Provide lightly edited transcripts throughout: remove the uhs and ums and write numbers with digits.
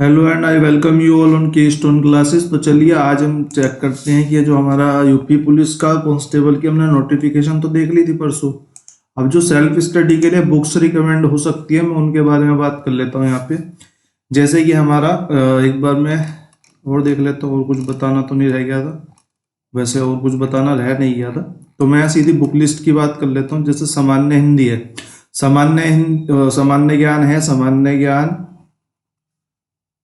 Hello and I welcome you all on के stone classes. तो चलिए आज हम चेक करते हैं कि ये जो हमारा यूपी पुलिस का कांस्टेबल की हमने नोटिफिकेशन तो देख ली थी परसों। अब जो सेल्फ स्टडी के लिए बुक्स रिकमेंड हो सकती है मैं उनके बारे में बात कर लेता हूँ यहाँ पे। जैसे कि हमारा एक बार मैं और देख लेता हूँ, और कुछ बताना तो नहीं रह गया था। वैसे और कुछ बताना रह नहीं गया था, तो मैं सीधी बुक लिस्ट की बात कर लेता हूँ। जैसे सामान्य हिंदी है, सामान्य ज्ञान है। सामान्य ज्ञान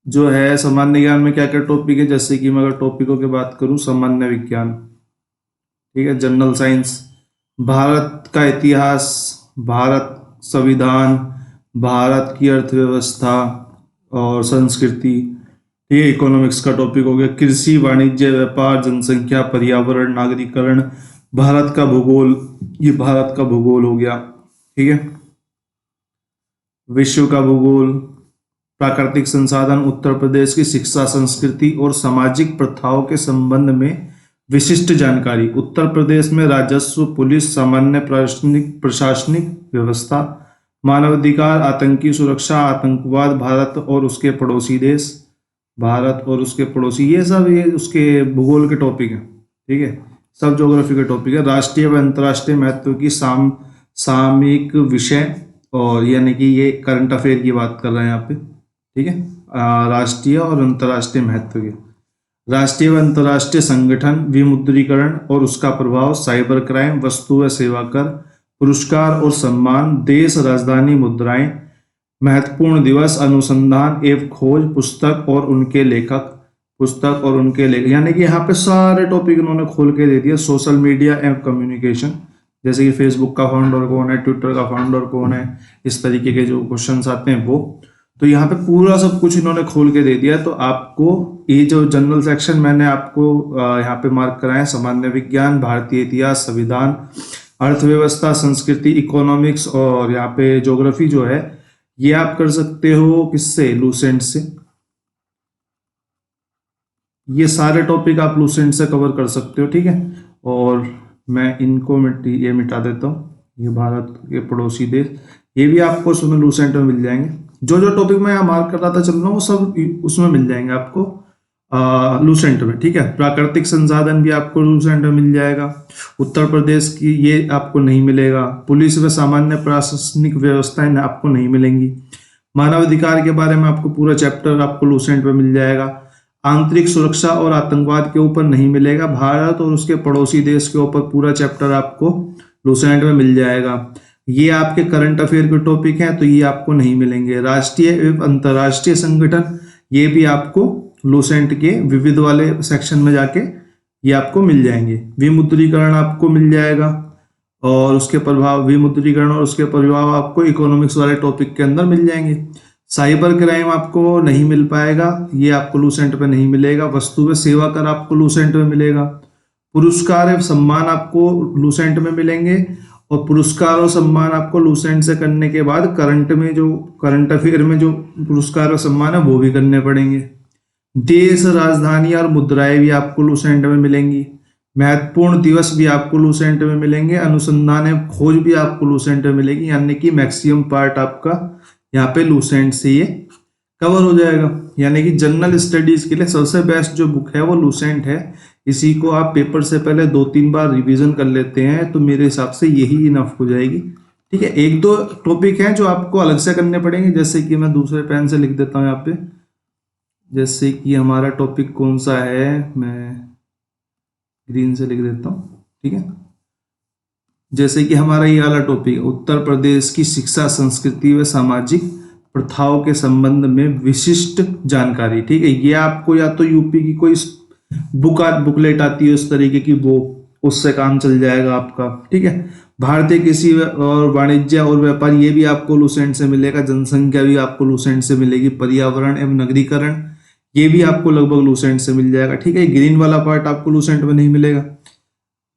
जो है, सामान्य ज्ञान में क्या क्या टॉपिक है, जैसे कि मैं अगर टॉपिकों की बात करूं, सामान्य विज्ञान, ठीक है, जनरल साइंस, भारत का इतिहास, भारत संविधान, भारत की अर्थव्यवस्था और संस्कृति, ये इकोनॉमिक्स का टॉपिक हो गया। कृषि, वाणिज्य, व्यापार, जनसंख्या, पर्यावरण, नागरिकरण, भारत का भूगोल, ये भारत का भूगोल हो गया, ठीक है। विश्व का भूगोल, प्राकृतिक संसाधन, उत्तर प्रदेश की शिक्षा, संस्कृति और सामाजिक प्रथाओं के संबंध में विशिष्ट जानकारी, उत्तर प्रदेश में राजस्व, पुलिस, सामान्य प्रशासनिक व्यवस्था, मानवाधिकार, आतंकी सुरक्षा, आतंकवाद, भारत और उसके पड़ोसी देश, भारत और उसके पड़ोसी, ये सब ये उसके भूगोल के टॉपिक हैं, ठीक है, सब ज्योग्राफी के टॉपिक है। राष्ट्रीय व अंतर्राष्ट्रीय महत्व की सामयिक विषय, और यानी कि ये करंट अफेयर की बात कर रहे हैं यहाँ पे, ठीक है। राष्ट्रीय और अंतर्राष्ट्रीय महत्व के, राष्ट्रीय व अंतर्राष्ट्रीय संगठन, विमुद्रीकरण और उसका प्रभाव, साइबर क्राइम, वस्तु व सेवा कर, पुरस्कार और सम्मान, देश राजधानी मुद्राएं, महत्वपूर्ण दिवस, अनुसंधान एवं खोज, पुस्तक और उनके लेखक, यानी कि यहाँ पे सारे टॉपिक इन्होंने खोल के दे दिया। सोशल मीडिया एवं कम्युनिकेशन, जैसे कि फेसबुक का फाउंडर कौन है, ट्विटर का फाउंडर कौन है, इस तरीके के जो क्वेश्चंस आते हैं वो, तो यहाँ पे पूरा सब कुछ इन्होंने खोल के दे दिया है। तो आपको ये जो जनरल सेक्शन मैंने आपको यहाँ पे मार्क कराए, सामान्य विज्ञान, भारतीय इतिहास, संविधान, अर्थव्यवस्था, संस्कृति, इकोनॉमिक्स और यहाँ पे ज्योग्राफी जो है, ये आप कर सकते हो किससे, लूसेंट से। ये सारे टॉपिक आप लूसेंट से कवर कर सकते हो, ठीक है। और मैं इनको ये मिटा देता हूँ, ये भारत के पड़ोसी देश, ये भी आपको उसमें लूसेंट में मिल जाएंगे। जो जो टॉपिक मैं यहाँ मार्क कर रहा था चल रहा हूँ, वो सब उसमें मिल जाएंगे आपको लूसेंट में, ठीक है। प्राकृतिक संसाधन भी आपको लूसेंट में मिल जाएगा। उत्तर प्रदेश की ये आपको नहीं मिलेगा। पुलिस व सामान्य प्रशासनिक व्यवस्थाएं आपको नहीं मिलेंगी। मानवाधिकार के बारे में आपको पूरा चैप्टर आपको लूसेंट में मिल जाएगा। आंतरिक सुरक्षा और आतंकवाद के ऊपर नहीं मिलेगा। भारत और उसके पड़ोसी देश के ऊपर पूरा चैप्टर आपको लूसेंट में मिल जाएगा। ये आपके करंट अफेयर के टॉपिक हैं, तो ये आपको नहीं मिलेंगे। राष्ट्रीय एवं अंतर्राष्ट्रीय संगठन, ये भी आपको लूसेंट के विविध वाले सेक्शन में जाके ये आपको मिल जाएंगे। विमुद्रीकरण आपको मिल जाएगा, और उसके प्रभाव, विमुद्रीकरण और उसके प्रभाव आपको इकोनॉमिक्स वाले टॉपिक के अंदर मिल जाएंगे। साइबर क्राइम आपको नहीं मिल पाएगा, ये आपको लूसेंट पे नहीं मिलेगा। वस्तु व सेवा कर आपको लूसेंट में मिलेगा। पुरस्कार एवं सम्मान आपको लूसेंट में मिलेंगे, और पुरस्कार और सम्मान आपको लूसेंट से करने के बाद करंट अफेयर में जो पुरस्कार और सम्मान है वो भी करने पड़ेंगे। देश राजधानी और मुद्राएं भी आपको लूसेंट में मिलेंगी। महत्वपूर्ण दिवस भी आपको लूसेंट में मिलेंगे। अनुसंधान एवं खोज भी आपको लूसेंट में मिलेगी, यानी कि मैक्सिमम पार्ट आपका यहाँ पे लूसेंट से ये कवर हो जाएगा। यानी कि जनरल स्टडीज के लिए सबसे बेस्ट जो बुक है वो लूसेंट है। इसी को आप पेपर से पहले 2-3 बार रिवीजन कर लेते हैं तो मेरे हिसाब से यही इनफ हो जाएगी, ठीक है। एक दो टॉपिक हैं जो आपको अलग से करने पड़ेंगे, जैसे कि मैं दूसरे पेन से लिख देता हूँ यहाँ पे। जैसे कि हमारा टॉपिक कौन सा है, मैं ग्रीन से लिख देता हूँ, ठीक है। जैसे कि हमारा ये वाला टॉपिक, उत्तर प्रदेश की शिक्षा, संस्कृति व सामाजिक प्रथाओं के संबंध में विशिष्ट जानकारी, ठीक है। ये आपको या तो यूपी की कोई बुकलेट आती है उस तरीके की, वो उससे काम चल जाएगा आपका, ठीक है। भारतीय कृषि और वाणिज्य और व्यापार, ये भी आपको लूसेंट से मिलेगा। जनसंख्या भी आपको लूसेंट से मिलेगी। पर्यावरण एवं नगरीकरण, ये भी आपको लगभग लूसेंट से मिल जाएगा, ठीक है। ग्रीन वाला पार्ट आपको लूसेंट में नहीं मिलेगा।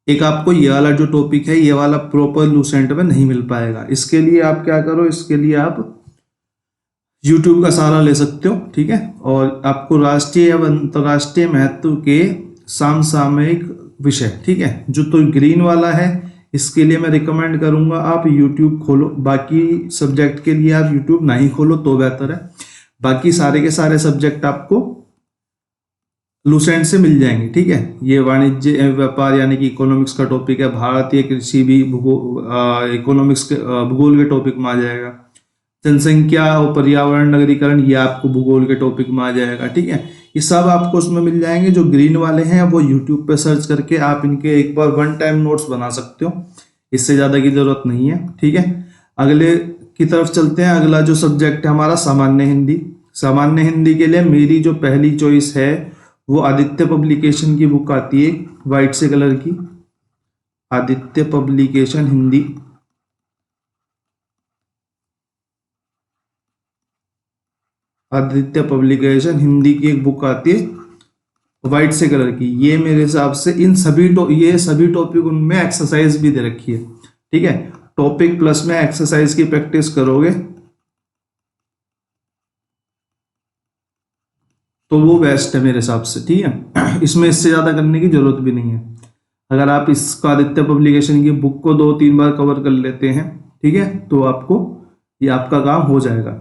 एक आपको ये वाला जो टॉपिक है, ये वाला प्रॉपर लूसेंट में नहीं मिल पाएगा। इसके लिए आप क्या करो, इसके लिए आप YouTube का सहारा ले सकते हो, ठीक है। और आपको राष्ट्रीय एवं अंतर्राष्ट्रीय महत्व के समसामयिक विषय, ठीक है, जो तो ग्रीन वाला है, इसके लिए मैं रिकमेंड करूंगा आप YouTube खोलो। बाकी सब्जेक्ट के लिए आप YouTube नहीं खोलो तो बेहतर है। बाकी सारे के सारे सब्जेक्ट आपको लूसेंट से मिल जाएंगे। ठीक है, ये वाणिज्य एवं व्यापार यानी कि इकोनॉमिक्स का टॉपिक है, भारतीय कृषि भी इकोनॉमिक्स के भूगोल के टॉपिक में आ जाएगा, जनसंख्या और पर्यावरण नगरीकरण ये आपको भूगोल के टॉपिक में आ जाएगा। ठीक है, ये सब आपको उसमें मिल जाएंगे। जो ग्रीन वाले हैं वो यूट्यूब पे सर्च करके आप इनके एक बार वन टाइम नोट्स बना सकते हो, इससे ज़्यादा की जरूरत नहीं है। ठीक है, अगले की तरफ चलते हैं। अगला जो सब्जेक्ट है हमारा सामान्य हिंदी। सामान्य हिंदी के लिए मेरी जो पहली चॉइस है वो आदित्य पब्लिकेशन की बुक आती है वाइट से कलर की, आदित्य पब्लिकेशन हिंदी। आदित्य पब्लिकेशन हिंदी की एक बुक आती है वाइट से कलर की। ये मेरे हिसाब से इन सभी ये सभी टॉपिक उनमें एक्सरसाइज भी दे रखी है। ठीक है, टॉपिक प्लस में एक्सरसाइज की प्रैक्टिस करोगे तो वो बेस्ट है मेरे हिसाब से। ठीक है, इसमें इससे ज्यादा करने की जरूरत भी नहीं है। अगर आप इसका आदित्य पब्लिकेशन की बुक को 2-3 बार कवर कर लेते हैं, ठीक है, तो आपको ये आपका काम हो जाएगा।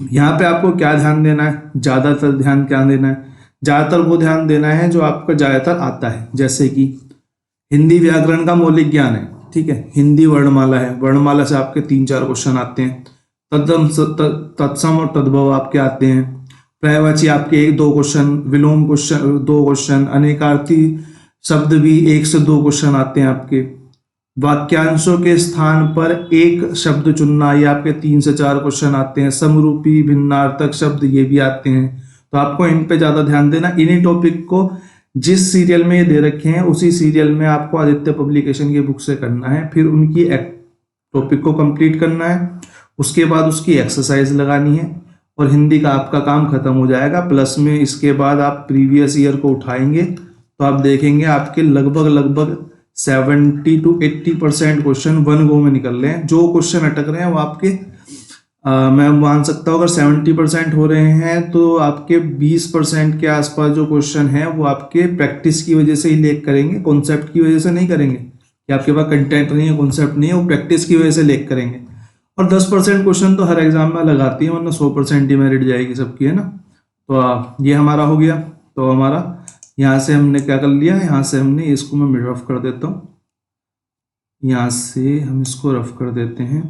यहाँ पे आपको क्या ध्यान देना है, ज्यादातर ध्यान क्या देना है, ज्यादातर वो ध्यान देना है जो आपका ज्यादातर आता है। जैसे कि हिंदी व्याकरण का मौलिक ज्ञान है, ठीक है, हिंदी वर्णमाला है, वर्णमाला से आपके 3-4 क्वेश्चन आते हैं, तत्सम और तद्भव आपके आते हैं, पर्यायवाची आपके 1-2 क्वेश्चन, विलोम क्वेश्चन 2 क्वेश्चन, अनेकार्थी शब्द भी 1 से 2 क्वेश्चन आते हैं आपके, वाक्यांशों के स्थान पर एक शब्द चुनना ये आपके 3 से 4 क्वेश्चन आते हैं, समरूपी भिन्नार्थक शब्द ये भी आते हैं। तो आपको इन पे ज्यादा ध्यान देना। इन्हीं टॉपिक को जिस सीरियल में ये दे रखे हैं उसी सीरियल में आपको आदित्य पब्लिकेशन की बुक से करना है, फिर उनकी टॉपिक को कंप्लीट करना है, उसके बाद उसकी एक्सरसाइज लगानी है और हिंदी का आपका काम खत्म हो जाएगा। प्लस में इसके बाद आप प्रीवियस ईयर को उठाएंगे तो आप देखेंगे आपके लगभग 70 to 80% क्वेश्चन वन गो में निकल रहे हैं। जो क्वेश्चन अटक रहे हैं वो आपके मैं मान सकता हूँ अगर 70% हो रहे हैं तो आपके 20% के आसपास जो क्वेश्चन है वो आपके प्रैक्टिस की वजह से ही लेक करेंगे, कॉन्सेप्ट की वजह से नहीं करेंगे कि आपके पास कंटेंट नहीं है, कॉन्सेप्ट नहीं है, वो प्रैक्टिस की वजह से लेक करेंगे। और 10% क्वेश्चन तो हर एग्जाम में लगाती है, वरना 100% ही मेरिट जाएगी सबकी, है ना। तो ये हमारा हो गया। तो हमारा यहाँ से हमने क्या कर लिया, यहाँ से हमने इसको मैं रफ कर देता हूँ, यहाँ से हम इसको रफ कर देते हैं,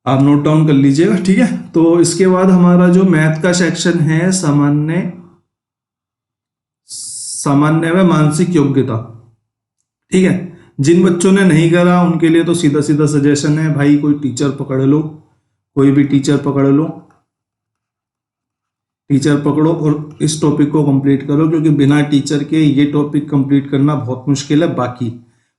आप नोट डाउन कर लीजिएगा। ठीक है, तो इसके बाद हमारा जो मैथ का सेक्शन है सामान्य व मानसिक योग्यता। ठीक है, जिन बच्चों ने नहीं करा उनके लिए तो सीधा सीधा सजेशन है भाई, कोई टीचर पकड़ लो, कोई भी टीचर पकड़ लो, टीचर पकड़ो और इस टॉपिक को कंप्लीट करो, क्योंकि बिना टीचर के ये टॉपिक कंप्लीट करना बहुत मुश्किल है।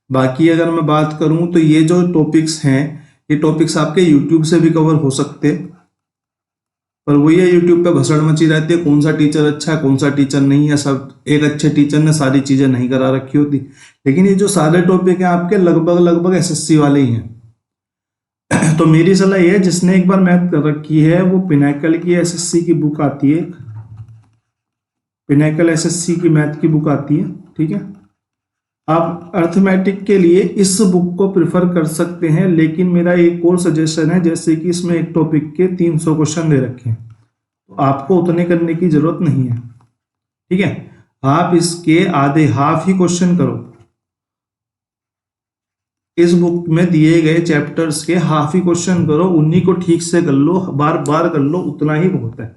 बाकी अगर मैं बात करूं तो ये जो टॉपिक्स हैं ये टॉपिक्स आपके यूट्यूब से भी कवर हो सकते, पर वही है यूट्यूब पे भसड़ मची रहती है, कौन सा टीचर अच्छा है कौन सा टीचर नहीं है। सब एक अच्छे टीचर ने सारी चीजें नहीं करा रखी होती, लेकिन ये जो सारे टॉपिक हैं आपके लगभग एसएससी वाले ही हैं। तो मेरी सलाह ये है, जिसने एक बार मैथ कर रखी है वो पिनाकल की एसएससी की बुक आती है, पिनाकल एसएससी की मैथ की बुक आती है। ठीक है, आप अर्थमेटिक के लिए इस बुक को प्रिफर कर सकते हैं, लेकिन मेरा एक और सजेशन है, जैसे कि इसमें एक टॉपिक के 300 क्वेश्चन दे रखे हैं, तो आपको उतने करने की जरूरत नहीं है। ठीक है, आप इसके आधे हाफ ही क्वेश्चन करो, इस बुक में दिए गए चैप्टर्स के हाफ ही क्वेश्चन करो, उन्हीं को ठीक से कर लो, बार बार कर लो, उतना ही बहुत है।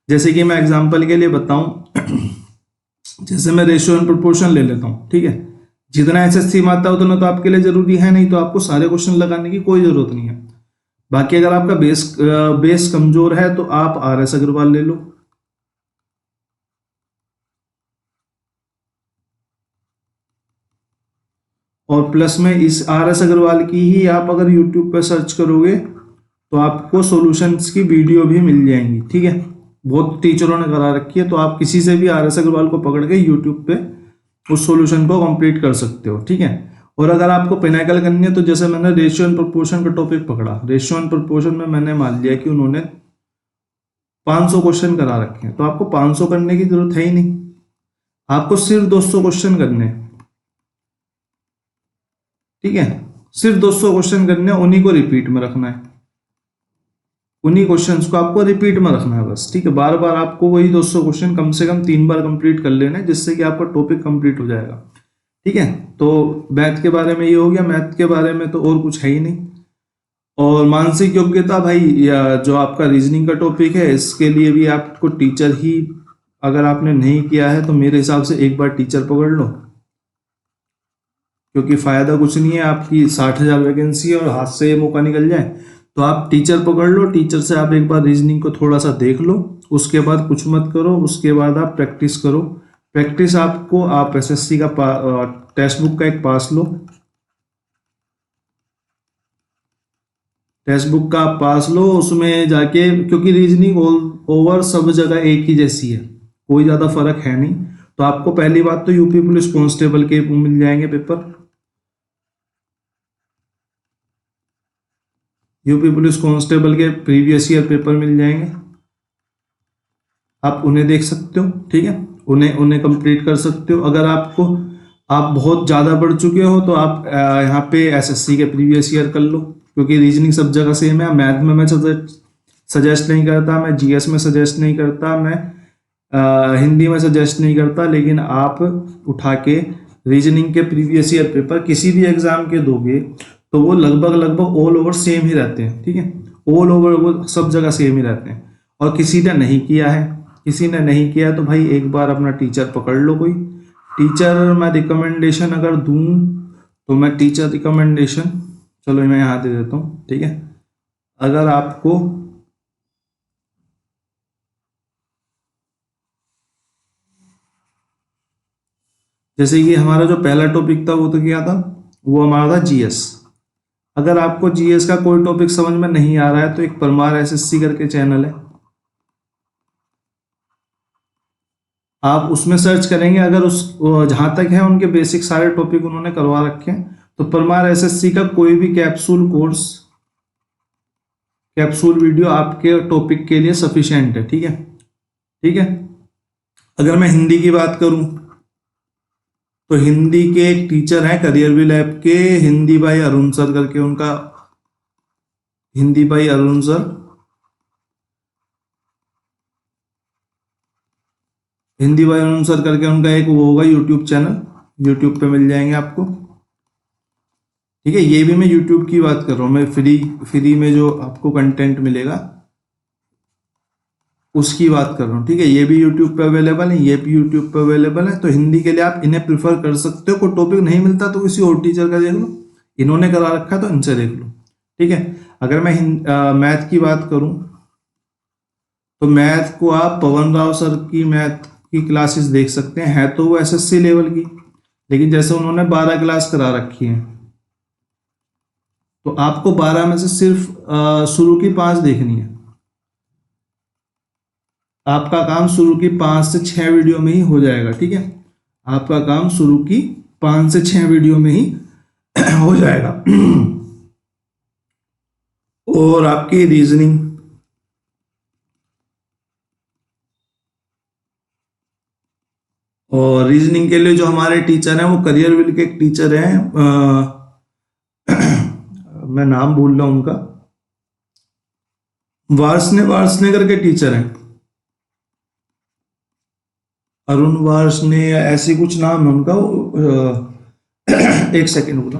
जैसे कि मैं एग्जांपल के लिए बताऊं, जैसे मैं रेशियो एंड प्रोपोर्शन ले लेता हूं। ठीक है, जितना एसएससी में आता है उतना तो आपके लिए जरूरी है नहीं, तो आपको सारे क्वेश्चन लगाने की कोई जरूरत नहीं है। बाकी अगर आपका बेस कमजोर है तो आप आरएस अग्रवाल ले लो, और प्लस में इस आरएस अग्रवाल की ही आप अगर यूट्यूब पर सर्च करोगे तो आपको सॉल्यूशंस की वीडियो भी मिल जाएंगी। ठीक है, बहुत टीचरों ने करा रखी है, तो आप किसी से भी आरएस अग्रवाल को पकड़ के यूट्यूब पे उस सॉल्यूशन को कंप्लीट कर सकते हो। ठीक है, और अगर आपको पिनाकल करनी है तो जैसे मैंने रेशियो एंड प्रोपोर्शन का टॉपिक पकड़ा, रेशियो एंड प्रोपोर्शन में मैंने मान लिया कि उन्होंने 500 क्वेश्चन करा रखे हैं, तो आपको 500 करने की जरूरत है ही नहीं, आपको सिर्फ 200 क्वेश्चन करने हैं। ठीक है, सिर्फ 200 क्वेश्चन करने हैं, उन्हीं को रिपीट में रखना है। उन्हीं क्वेश्चंस को आपको रिपीट में रखना है बस, ठीक है। बार बार आपको वही 200 क्वेश्चन कम से कम 3 बार कंप्लीट कर लेना है, जिससे कि आपका टॉपिक कंप्लीट हो जाएगा, ठीक है। तो मैथ के बारे में ये हो गया। मैथ के बारे में तो और कुछ है ही नहीं। और मानसिक योग्यता भाई, या जो आपका रीजनिंग का टॉपिक है, इसके लिए भी आपको टीचर ही, अगर आपने नहीं किया है तो मेरे हिसाब से एक बार टीचर पकड़ लो, क्योंकि फायदा कुछ नहीं है। आपकी 60,000 वैकेंसी है और हाथ से ये मौका निकल जाए, तो आप टीचर पकड़ लो। टीचर से आप एक बार रीजनिंग को थोड़ा सा देख लो, उसके बाद कुछ मत करो, उसके बाद आप प्रैक्टिस करो। प्रैक्टिस आपको, आप एसएससी का टेक्स्ट बुक का एक पास लो, टेक्स्ट बुक का आप पास लो, उसमें जाके, क्योंकि रीजनिंग ओवर सब जगह एक ही जैसी है, कोई ज़्यादा फर्क है नहीं। तो आपको पहली बात तो यूपी पुलिस कांस्टेबल के मिल जाएंगे पेपर, यूपी पुलिस कांस्टेबल के प्रीवियस ईयर पेपर मिल जाएंगे, आप उन्हें देख सकते हो, ठीक है। उन्हें उन्हें कंप्लीट कर सकते हो। अगर आपको, आप बहुत ज़्यादा बढ़ चुके हो, तो आप यहाँ पे एसएससी के प्रीवियस ईयर कर लो, क्योंकि रीजनिंग सब जगह सेम है। मैथ में मैं सजेस्ट नहीं करता, मैं जीएस में सजेस्ट नहीं करता, मैं हिंदी में सजेस्ट नहीं करता, लेकिन आप उठा के रीजनिंग के प्रीवियस ईयर पेपर किसी भी एग्जाम के दोगे तो वो लगभग लगभग ऑल ओवर सेम ही रहते हैं, ठीक है। ऑल ओवर वो सब जगह सेम ही रहते हैं। और किसी ने नहीं किया है, किसी ने नहीं किया तो भाई एक बार अपना टीचर पकड़ लो कोई। टीचर मैं रिकमेंडेशन अगर दूं तो मैं टीचर रिकमेंडेशन, चलो मैं यहाँ दे देता हूँ, ठीक है। अगर आपको जैसे कि हमारा जो पहला टॉपिक था वो तो क्या था, वो हमारा था जीएस। अगर आपको जीएस का कोई टॉपिक समझ में नहीं आ रहा है तो एक परमार एसएससी करके चैनल है, आप उसमें सर्च करेंगे। अगर उस जहां तक है उनके बेसिक सारे टॉपिक उन्होंने करवा रखे हैं, तो परमार एसएससी का कोई भी कैप्सूल कोर्स, कैप्सूल वीडियो आपके टॉपिक के लिए सफिशिएंट है, ठीक है, ठीक है। अगर मैं हिंदी की बात करूं तो हिंदी के एक टीचर हैं करियर भी लैब के, हिंदी भाई अरुण सर करके उनका, हिंदी भाई अरुण सर, हिंदी भाई अरुण सर करके उनका एक वो होगा यूट्यूब चैनल, यूट्यूब पे मिल जाएंगे आपको, ठीक है। ये भी मैं यूट्यूब की बात कर रहा हूँ, मैं फ्री में जो आपको कंटेंट मिलेगा उसकी बात कर रहा हूँ, ठीक है। ये भी यूट्यूब पे अवेलेबल है, ये भी यूट्यूब पे अवेलेबल है। तो हिंदी के लिए आप इन्हें प्रिफर कर सकते हो। कोई टॉपिक नहीं मिलता तो किसी और टीचर का देख लो, इन्होंने करा रखा है तो इनसे देख लो, ठीक है। अगर मैं मैथ की बात करूं तो मैथ को आप पवन राव सर की मैथ की क्लासेस देख सकते हैं। है तो वो एसएससी लेवल की, लेकिन जैसे उन्होंने 12 क्लास करा रखी है, तो आपको 12 में से सिर्फ शुरू की 5 देखनी है। आपका काम शुरू की 5 से 6 वीडियो में ही हो जाएगा, ठीक है। आपका काम शुरू की 5 से 6 वीडियो में ही हो जाएगा। और आपकी रीजनिंग, और रीजनिंग के लिए जो हमारे टीचर हैं वो करियर विल के एक टीचर हैं, मैं नाम भूल रहा हूं उनका, वार्ष्णेकर के टीचर हैं, अरुण वार्ष्णे या ऐसी कुछ नाम है उनका। एक सेकेंड बोला,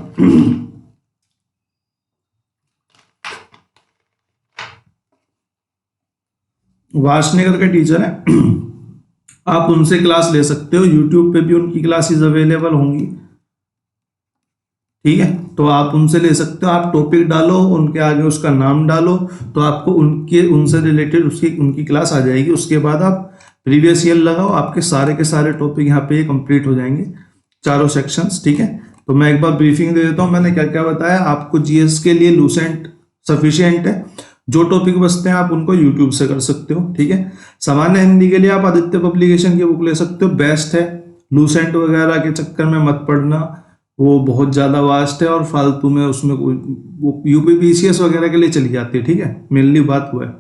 वार्ष्णेकर के टीचर हैं, आप उनसे क्लास ले सकते हो। यूट्यूब पे भी उनकी क्लासेस अवेलेबल होंगी, ठीक है। तो आप उनसे ले सकते हो। आप टॉपिक डालो, उनके आगे उसका नाम डालो, तो आपको उनसे रिलेटेड उनकी क्लास आ जाएगी। उसके बाद आप प्रीवियस ईयर लगाओ, आपके सारे के सारे टॉपिक यहाँ पे कंप्लीट हो जाएंगे, चारों सेक्शंस, ठीक है। तो मैं एक बार ब्रीफिंग दे देता हूँ, मैंने क्या क्या बताया आपको। जीएस के लिए लूसेंट सफिशिएंट है, जो टॉपिक बचते हैं आप उनको यूट्यूब से कर सकते हो, ठीक है। सामान्य हिंदी के लिए आप आदित्य पब्लिकेशन की बुक ले सकते हो, बेस्ट है। लूसेंट वगैरह के चक्कर में मत पड़ना, वो बहुत ज़्यादा वास्ट है और फालतू में उसमें वो यूपीपीसीएस वगैरह के लिए चली जाती है, ठीक है। मेनली बात हुआ है,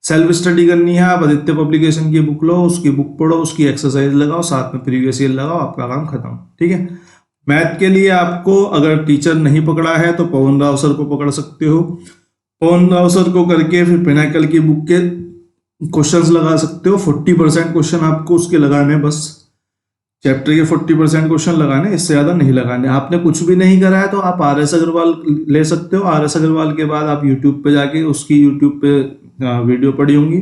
सेल्फ स्टडी करनी है, आप आदित्य पब्लिकेशन की बुक लो, उसकी बुक पढ़ो, उसकी एक्सरसाइज लगाओ, साथ में प्रीवियस ईयर लगाओ, आपका काम खत्म, ठीक है। मैथ के लिए आपको अगर टीचर नहीं पकड़ा है तो पवन राव सर को पकड़ सकते हो, फोन ब्राउजर को करके फिर पिनाकल की बुक के क्वेश्चंस लगा सकते हो। 40% क्वेश्चन आपको उसके लगाने हैं, बस चैप्टर के 40% क्वेश्चन लगाने, इससे ज्यादा नहीं लगाने। आपने कुछ भी नहीं करा है तो आप आर एस अग्रवाल ले सकते हो। आर एस अग्रवाल के बाद आप यूट्यूब पे जाके उसकी यूट्यूब पे वीडियो पड़ी होंगी,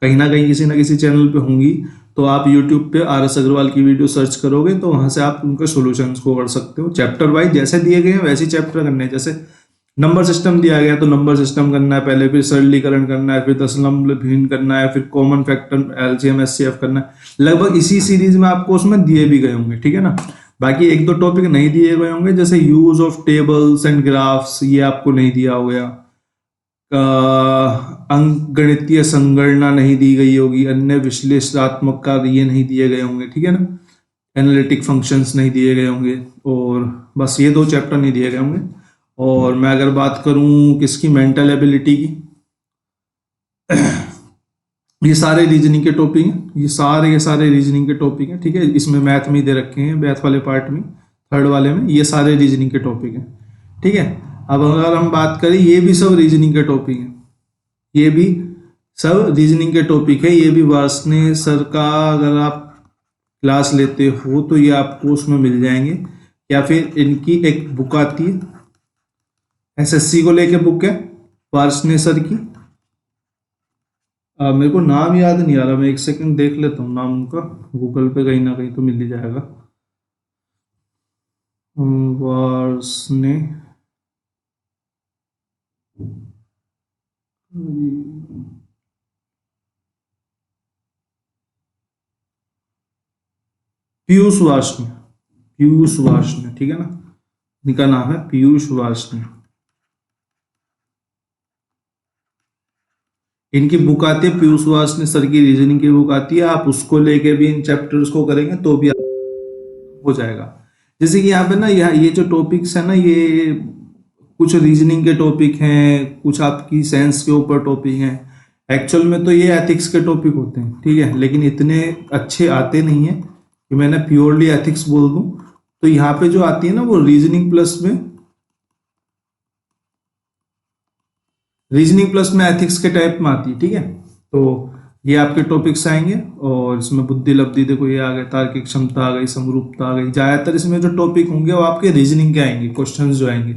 कहीं ना किसी चैनल पे होंगी, तो आप यूट्यूब पे आर एस अग्रवाल की वीडियो सर्च करोगे तो वहां से आप उनके सॉल्यूशंस को कर सकते हो। चैप्टर वाइज जैसे दिए गए हैं वैसे चैप्टर करने हैं। जैसे नंबर सिस्टम दिया गया तो नंबर सिस्टम करना है पहले, फिर सरलीकरण करना है, फिर दशमलव भिन्न करना है, फिर कॉमन फैक्टर एलसीएम एचसीएफ करना है। लगभग इसी सीरीज में आपको उसमें दिए भी गए होंगे, ठीक है ना। बाकी एक दो टॉपिक नहीं दिए गए होंगे, जैसे use of tables and graphs, ये आपको नहीं दिया हो गया। अंकगणितीय संगणना नहीं दी गई होगी, अन्य विश्लेषणात्मक कार्य ये नहीं दिए गए होंगे, ठीक है ना। एनालिटिक फंक्शंस नहीं दिए गए होंगे, और बस ये दो चैप्टर नहीं दिए गए होंगे। और मैं अगर बात करूं किसकी, मेंटल एबिलिटी की, ये सारे रीजनिंग के टॉपिक हैं, ये सारे रीजनिंग के टॉपिक हैं, ठीक है। इसमें मैथ में दे रखे हैं, मैथ वाले पार्ट में, थर्ड वाले में ये सारे रीजनिंग के टॉपिक हैं, ठीक है। अब अगर हम बात करें, ये भी सब रीजनिंग के टॉपिक हैं, ये भी सब रीजनिंग के टॉपिक है। ये भी वार्ष्णेय सर का अगर आप क्लास लेते हो तो ये आपको उसमें मिल जाएंगे, या फिर इनकी एक बुक आती है एसएससी को लेके, बुक है वार्ष्णेय सर की। मेरे को नाम याद नहीं आ रहा, मैं एक सेकंड देख लेता हूँ नाम उनका, गूगल पे कहीं ना कहीं तो मिल ही जाएगा। वार्ष्णेय पीयूष वार्ष्णेय, पीयूष वार्ष्णेय, ठीक है ना, इनका नाम है पीयूष वार्ष्णेय। इनकी बुक आती है पीयूष वार्ष्णेय सर की, रीजनिंग की बुक आती है। आप उसको लेके भी इन चैप्टर्स को करेंगे तो भी हो जाएगा। जैसे कि यहाँ पे ना, ये जो टॉपिक्स है ना, ये कुछ रीजनिंग के टॉपिक हैं, कुछ आपकी साइंस के ऊपर टॉपिक हैं। एक्चुअल में तो ये एथिक्स के टॉपिक होते हैं, ठीक है, लेकिन इतने अच्छे आते नहीं है कि मैंने प्योरली एथिक्स बोल दूं। तो यहाँ पे जो आती है ना, वो रीजनिंग प्लस में एथिक्स के टाइप में आती है, ठीक है। तो ये आपके टॉपिक्स आएंगे, और इसमें बुद्धि लब्धि, देखो ये आ गए, तार्किक क्षमता आ गई, समरूपता आ गई। ज्यादातर इसमें जो टॉपिक होंगे वो आपके रीजनिंग के आएंगे, क्वेश्चंस जो आएंगे,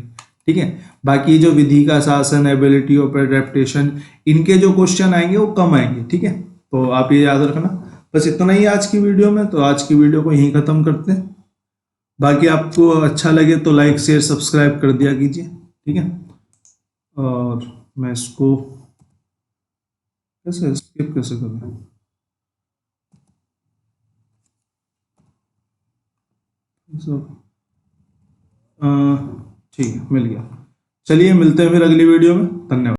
ठीक है। बाकी जो विधि का शासन, एबिलिटी ऑफ एडेप्टेशन, इनके जो क्वेश्चन आएंगे वो कम आएंगे, ठीक है। तो आप ये याद रखना। बस इतना ही आज की वीडियो में, तो आज की वीडियो को यहीं खत्म करते हैं। बाकी आपको अच्छा लगे तो लाइक शेयर सब्सक्राइब कर दिया कीजिए, ठीक है। और मैं इसको कैसे स्किप कैसे करूँ, ठीक है, मिल गया। चलिए मिलते हैं फिर अगली वीडियो में, धन्यवाद।